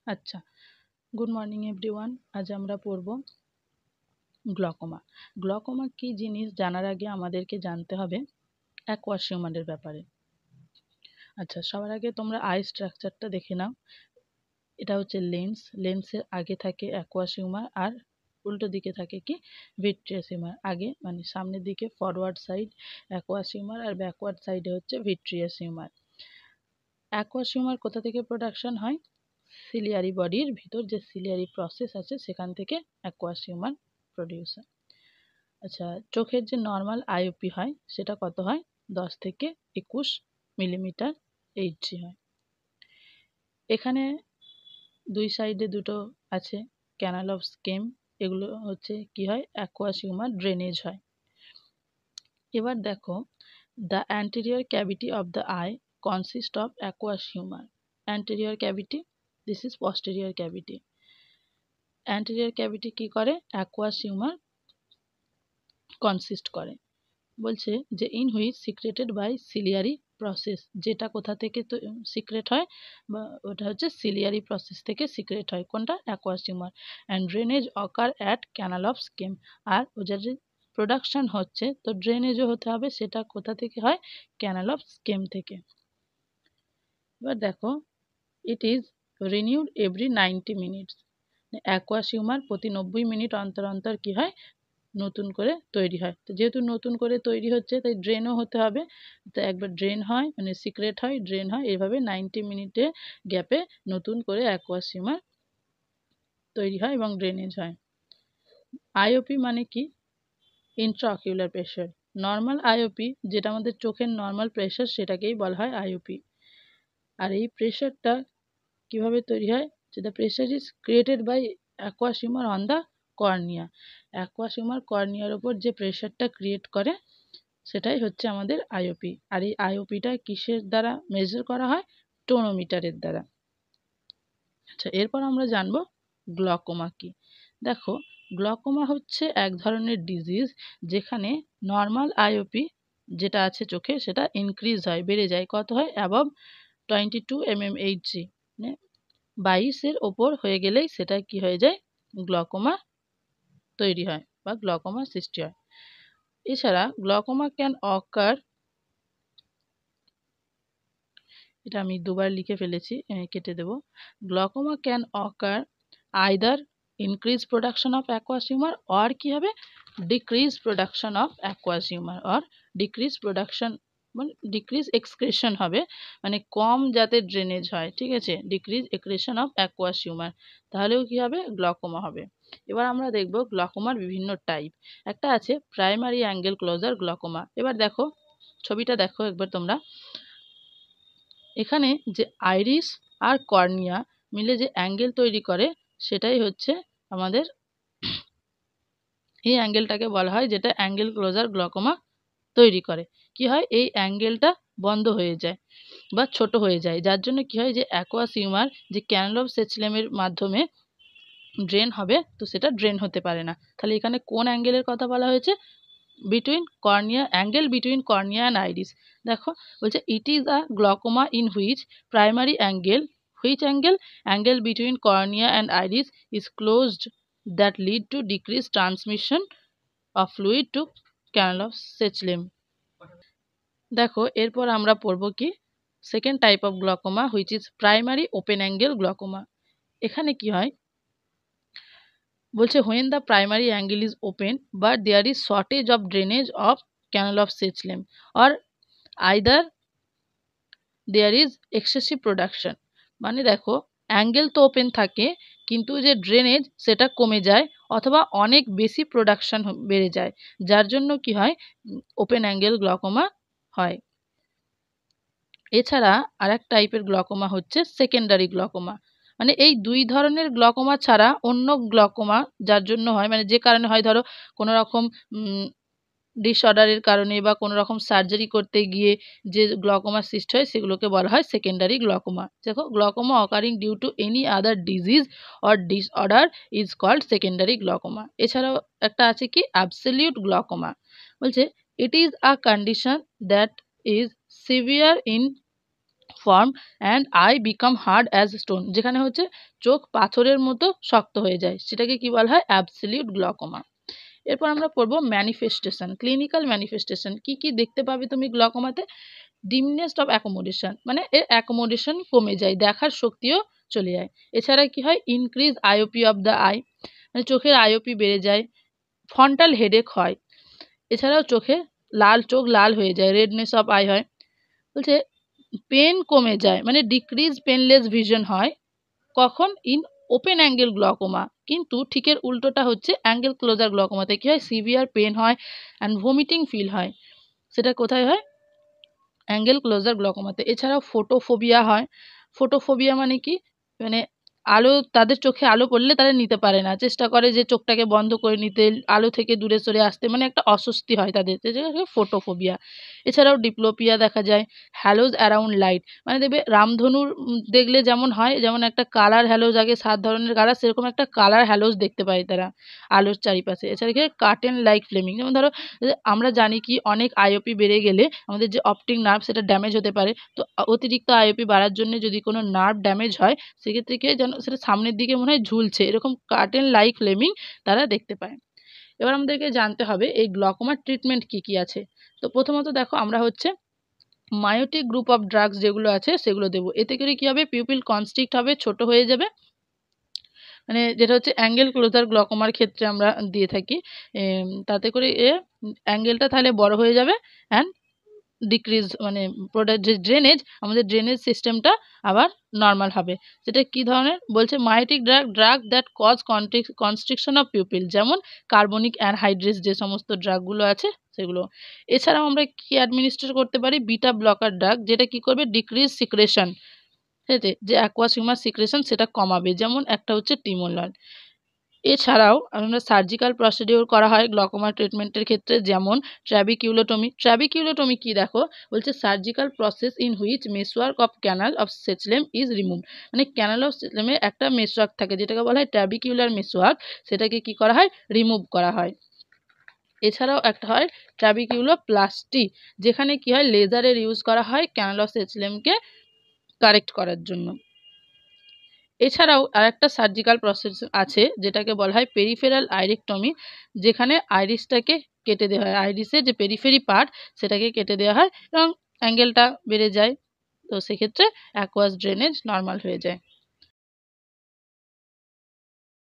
আচ্ছা, good morning everyone. আজ আমরা পড়ব গ্লকোমা। গ্লকোমা কি জিনিস জানার আগে আমাদেরকে জানতে হবে অ্যাকুয়াশিউমারের ব্যাপারে। আচ্ছা, সবার আগে তোমরা আই স্ট্রাকচারটা দেখে নাও। এটা হচ্ছে লেন্স, লেন্সের আগে থাকে অ্যাকুয়াশিউমার আর উল্টো দিকে থাকে কি ভিট্রিয়াস হিউমার। আগে মানে সামনের দিকে ফরওয়ার্ড সাইড অ্যাকুয়াশিউমার আর ব্যাকওয়ার্ড সাইডে হচ্ছে ভিট্রিয়াস হিউমার। অ্যাকুয়াশিউমার কোথা থেকে প্রোডাকশন হয়? সিলিয়ারি বডির ভিতর যে সিলিয়ারি প্রসেস আছে সেখান থেকে অ্যাকুয়াশিউমার প্রডিউস হয়। আচ্ছা, চোখের যে নর্মাল আইওপি হয় সেটা কত হয়? 10 থেকে 21 মিলিমিটার এইচজি হয়। এখানে দুই সাইডে দুটো আছে ক্যানাল অফ স্কেম, এগুলো হচ্ছে কি হয়? অ্যাকুয়াশিউমার ড্রেনেজ হয়। এবার দেখো, the anterior cavity of the eye consist of aqueous humour. Anterior cavity, this is posterior cavity. Anterior cavity কি করে? অ্যাকুয়াস হিউমার কনসিস্ট করে। বলছে যে in which secreted by ciliary process, যেটা কোথা থেকে তো সিক্রেট হয় বা ওটা হচ্ছে সিলিয়ারি প্রসেস থেকে সিক্রেট হয়। কোনটা? Aqueous humour. And drainage occur at canal of Schlemm. আর ওটার যে প্রোডাকশন হচ্ছে তো ড্রেনেজও হতে হবে, সেটা কোথা থেকে হয়? ক্যানাল অফ স্কেম থেকে। এবার দেখো, it is renewed every 90 minutes. Aqueous humour প্রতি 90 মিনিট অন্তর অন্তর কি হয়? নতুন করে তৈরি হয়। তো যেহেতু নতুন করে তৈরি হচ্ছে তাই ড্রেনও হতে হবে। তো একবার ড্রেন হয় মানে সিক্রেট হয়, ড্রেন হয়, এভাবে 90 মিনিটে গ্যাপে নতুন করে অ্যাকুয়াশিউমার তৈরি হয় এবং ড্রেনেজ হয়। আইওপি মানে কি? ইন্ট্রাঅকিউলার প্রেশার। নর্মাল আইওপি যেটা আমাদের চোখের নর্মাল প্রেশার সেটাকেই বলা হয় আইওপি। আর এই প্রেশারটা কিভাবে তৈরি হয়? যে the pressure is created by aqueous humour on the cornea. Aqueous humour কর্নিয়ার ওপর যে প্রেশারটা ক্রিয়েট করে সেটাই হচ্ছে আমাদের আইওপি। আর এই আইওপিটা কিসের দ্বারা মেজার করা হয়? টোনোমিটারের দ্বারা। আচ্ছা, এরপর আমরা জানবো গ্লকোমা কি। দেখো, গ্লকোমা হচ্ছে এক ধরনের ডিজিজ যেখানে নর্মাল আইওপি যেটা আছে চোখে সেটা ইনক্রিজ হয়, বেড়ে যায়। কত হয়? অ্যাবভ 22 mmHg, মানে 22-এর ওপর হয়ে গেলেই সেটা কি হয়ে যায়? গ্লকোমা তৈরি হয় বা গ্লকোমা সৃষ্টি হয়। এছাড়া গ্লকোমা ক্যান অকার, এটা আমি দুবার লিখে ফেলেছি, কেটে দেব। Glaucoma can occur either increase production of aqueous humour or কি হবে? Decrease production of aqueous humour or decrease production মানে ডিক্রিজ এক্সক্রেশন হবে, মানে কম যাতে ড্রেনেজ হয়, ঠিক আছে? Decrease excretion of aqueous humour, তাহলেও কি হবে? গ্লকোমা হবে। এবার আমরা দেখব গ্লকোমার বিভিন্ন টাইপ। একটা আছে প্রাইমারি অ্যাঙ্গেল ক্লোজার গ্লকোমা। এবার দেখো ছবিটা, দেখো একবার তোমরা। এখানে যে আইরিস আর কর্নিয়া মিলে যে অ্যাঙ্গেল তৈরি করে সেটাই হচ্ছে আমাদের, এই অ্যাঙ্গেলটাকে বলা হয় যেটা অ্যাঙ্গেল ক্লোজার গ্লকোমা তৈরি করে। কি হয়? এই অ্যাঙ্গেলটা বন্ধ হয়ে যায় বা ছোট হয়ে যায়, যার জন্য কি হয় যে অ্যাকুয়াস হিউমার যে ক্যানাল অফ সেচলেমের মাধ্যমে ড্রেন হবে তো সেটা ড্রেন হতে পারে না। তাহলে এখানে কোন অ্যাঙ্গেলের কথা বলা হয়েছে? Between cornea, angle between cornea and iris. দেখো বলছে it is a glaucoma in which primary angle, which angle between cornea and iris is closed that lead to decrease transmission of fluid to canal of Schlemm. দেখো এরপর আমরা পড়ব কি second type of glaucoma which is primary open angle glaucoma. এখানে কি হয়? বলছে when the primary angle is open but there is shortage of drainage of canal of Sechlem or either there is excessive production। মানে দেখো angle তো open থাকে কিন্তু যে ড্রেনেজ সেটা কমে যায় অথবা অনেক বেশি প্রোডাকশন বেড়ে যায়, যার জন্য কি হয়? ওপেন অ্যাঙ্গেল গ্লকোমা হয়। এছাড়া আরেক টাইপের গ্লকোমা হচ্ছে সেকেন্ডারি গ্লকোমা। মানে এই দুই ধরনের গ্লকোমা ছাড়া অন্য গ্লকোমা যার জন্য হয়, মানে যে কারণে হয়, ধরো কোনো রকম ডিসঅর্ডারের কারণে বা কোনো রকম সার্জারি করতে গিয়ে যে গ্লকোমা সৃষ্টি হয় সেগুলোকে বলা হয় সেকেন্ডারি গ্লকোমা। দেখো, glaucoma occurring due to any other disease or disorder is called secondary glaucoma. এছাড়াও একটা আছে কি অ্যাবসলিউট গ্লকোমা। বলছে it is a condition that is severe in form and eye become hard as stone, যেখানে হচ্ছে চোখ পাথরের মতো শক্ত হয়ে যায়, সেটাকে কি বলা হয়? Absolute glaucoma. এরপর আমরা পড়বো ম্যানিফেস্টেশন, ক্লিনিক্যাল ম্যানিফেস্টেশন। কি কি দেখতে পাবে তুমি গ্লকোমাতে? ডিমনেস অফ অ্যাকোমোডেশন, মানে এর অ্যাকোমোডেশন কমে যায়, দেখার শক্তিও চলে যায়। এছাড়া কি হয়? Increase IOP of the I, মানে চোখের আইওপি বেড়ে যায়। ফ্রন্টাল হেডেক হয়। এছাড়াও চোখ লাল হয়ে যায়, রেডনেস অফ আই হয়। বলছে পেন কমে যায়, মানে ডিক্রিজ পেনলেস ভিশন হয়। কখন? In open angle glaucoma. কিন্তু ঠিক এর উল্টোটা হচ্ছে অ্যাঙ্গেল ক্লোজার গ্লকোমাতে কি হয়? সিভিয়ার পেন হয় অ্যান্ড ভমিটিং ফিল হয়। সেটা কোথায় হয়? অ্যাঙ্গেল ক্লোজার গ্লকোমাতে। এছাড়াও ফোটোফোবিয়া হয়। ফোটোফোবিয়া মানে কি? মানে তাদের চোখে আলো পড়লে তারা নিতে পারে না, চেষ্টা করে যে চোখটাকে বন্ধ করে নিতে, আলো থেকে দূরে সরে আসতে, মানে একটা অস্বস্তি হয় তাদের, যেটাকে ফোটোফোবিয়া। এছাড়াও ডিপ্লোপিয়া দেখা যায়। হ্যালোজ অ্যারাউন্ড লাইট, মানে দেখবে রামধনুর দেখলে যেমন হয়, যেমন একটা কালার হ্যালোজ, আগে 7 ধরনের কালার, সেরকম একটা কালার হ্যালোজ দেখতে পায় তারা আলোর চারিপাশে। এছাড়া কি কার্টেন লাইক ফ্লেমিং, যেমন ধরো আমরা জানি কি অনেক আইওপি বেড়ে গেলে আমাদের যে অপটিক নার্ভ সেটা ড্যামেজ হতে পারে। তো অতিরিক্ত আইওপি বাড়ার জন্য যদি কোনো নার্ভ ড্যামেজ হয়, সেক্ষেত্রে কি হয়? যেন সেটা সামনের দিকে মনে হয় ঝুলছে, এরকম কার্টেন লাইক ফ্লেমিং তারা দেখতে পায়। এবার আমাদেরকে জানতে হবে এই গ্লকোমার ট্রিটমেন্ট কি কি আছে। তো প্রথমত দেখো, আমরা হচ্ছে মায়োটিক গ্রুপ অফ ড্রাগস যেগুলো আছে সেগুলো দেবো। এতে করে কি হবে? পিউপিল কনস্ট্রিক্ট হবে, ছোট হয়ে যাবে, মানে যেটা হচ্ছে অ্যাঙ্গেল ক্লোজার গ্লকোমার ক্ষেত্রে আমরা দিয়ে থাকি। তাতে করে অ্যাঙ্গেলটা তাহলে বড় হয়ে যাবে অ্যান্ড ডিক্রিজ, মানে যে আমাদের ড্রেনেজ সিস্টেমটা আবার নর্মাল হবে। যেটা কি ধরনের বলছে? Miotic drug that cause constriction of pupil, যেমন কার্বনিক অ্যানহাইড্রেস যে সমস্ত ড্রাগগুলো আছে সেগুলো। এছাড়াও আমরা কি অ্যাডমিনিস্ট্রেট করতে পারি? বিটা ব্লকার ড্রাগ, যেটা কি করবে? ডিক্রিজ সিক্রেশন, ঠিক আছে, যে অ্যাকুয়াস হিউমাস সিক্রেশন সেটা কমাবে, যেমন একটা হচ্ছে টিমোলল। এছাড়াও আমরা সার্জিক্যাল প্রসিডিওর করা হয় গ্লকোমা ট্রিটমেন্টের ক্ষেত্রে, যেমন ট্র্যাবিকিউলোটমি। ট্র্যাবিকিউলোটমি কি দেখো বলছে? Surgical process in which meshwork of canal of Schlemm is remove, মানে ক্যানাল অফ সেচলেমে একটা মেসওয়ার্ক থাকে যেটাকে বলা হয় ট্র্যাবিকিউলার মেসওয়ার্ক, সেটাকে কি করা হয়? রিমুভ করা হয়। এছাড়াও একটা হয় ট্র্যাবিকিউলোপ্লাস্টি, যেখানে কি হয়? লেজারের ইউজ করা হয় ক্যানাল অফ সেচলেমকে কারেক্ট করার জন্য। এছাড়াও আরেকটা সার্জিক্যাল প্রসেস আছে যেটাকে বলা হয় পেরিফেরাল আইরেক্টমি, যেখানে আইরিসটাকে কেটে দেওয়া হয়, আইরিসের যে পেরিফেরি পার্ট সেটাকে কেটে দেওয়া হয় এবং অ্যাঙ্গেলটা বেড়ে যায়। তো সেক্ষেত্রে অ্যাকুয়াস ড্রেনেজ নর্মাল হয়ে যায়।